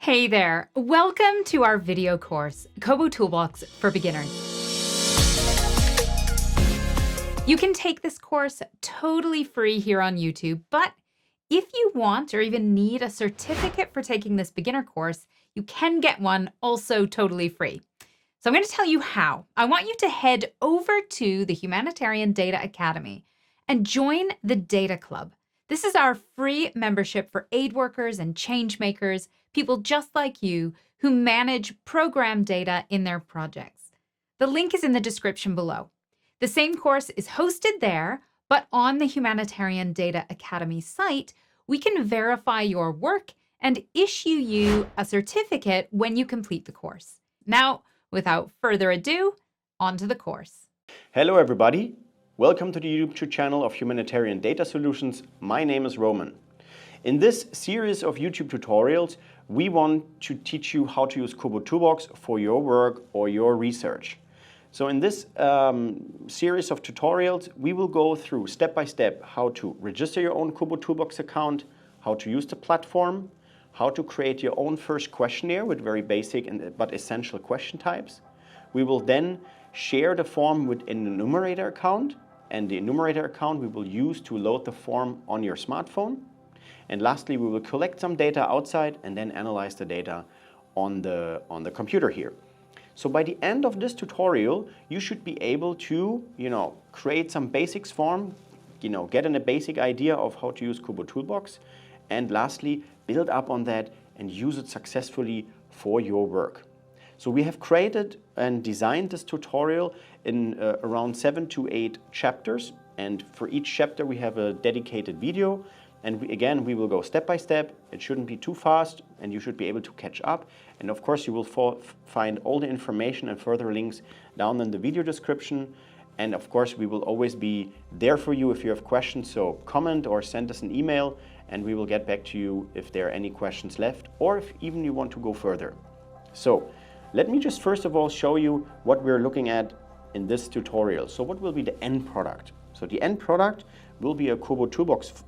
Hey there, welcome to our video course, KoboToolbox for Beginners. You can take this course totally free here on YouTube, but if you want or even need a certificate for taking this beginner course, you can get one also totally free. So I'm going to tell you how. I want you to head over to the Humanitarian Data Academy and join the Data Club. This is our free membership for aid workers and change makers, people just like you who manage program data in their projects. The link is in the description below. The same course is hosted there, but on the Humanitarian Data Academy site, we can verify your work and issue you a certificate when you complete the course. Now, without further ado, on to the course. Hello everybody, welcome to the YouTube channel of Humanitarian Data Solutions. My name is Roman. In this series of YouTube tutorials, we want to teach you how to use KoboToolbox for your work or your research. So in this series of tutorials, we will go through step by step how to register your own KoboToolbox account, how to use the platform, how to create your own first questionnaire with very basic but essential question types. We will then share the form with an enumerator account, and the enumerator account we will use to load the form on your smartphone. And lastly, we will collect some data outside and then analyze the data on the computer here. So by the end of this tutorial, you should be able to, create some basics form, get a basic idea of how to use KoboToolbox, and lastly, build up on that and use it successfully for your work. So we have created and designed this tutorial in around 7 to 8 chapters, and for each chapter we have a dedicated video. And we will go step by step. It shouldn't be too fast, and you should be able to catch up. And of course, you will find all the information and further links down in the video description. And of course, we will always be there for you if you have questions. So comment or send us an email, and we will get back to you if there are any questions left, or if even you want to go further. So let me just first of all show you what we're looking at in this tutorial. So what will be the end product? So the end product will be a KoboToolbox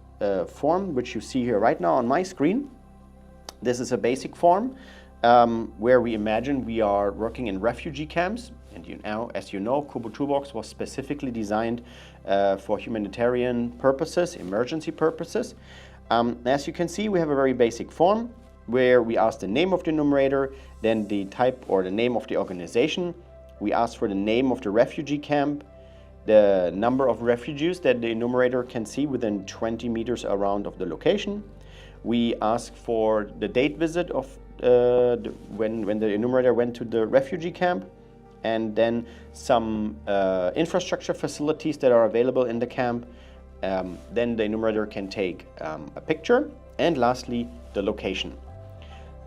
form, which you see here right now on my screen. This is a basic form where we imagine we are working in refugee camps. And as you know, KoboToolbox was specifically designed for humanitarian purposes, emergency purposes. As you can see, we have a very basic form where we ask the name of the enumerator, then the type or the name of the organization. We ask for the name of the refugee camp, the number of refugees that the enumerator can see within 20 meters around of the location. We ask for the date visit of when the enumerator went to the refugee camp, and then some infrastructure facilities that are available in the camp. Then the enumerator can take a picture, and lastly, the location.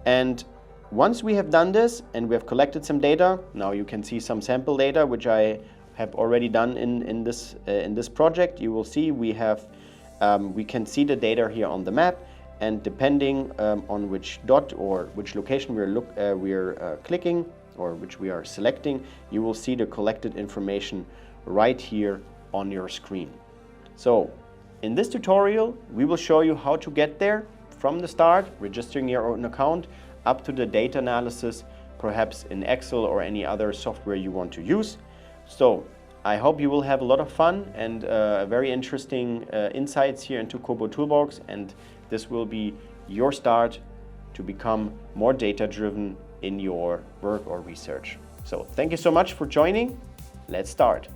And once we have done this and we have collected some data, now you can see some sample data, which I have already done in this project. You will see we can see the data here on the map, and depending on which dot or which location we're clicking or which we are selecting, you will see the collected information right here on your screen. So in this tutorial, we will show you how to get there from the start, registering your own account, up to the data analysis, perhaps in Excel or any other software you want to use. So I hope you will have a lot of fun and very interesting insights here into KoboToolbox, and this will be your start to become more data-driven in your work or research. So thank you so much for joining. Let's start.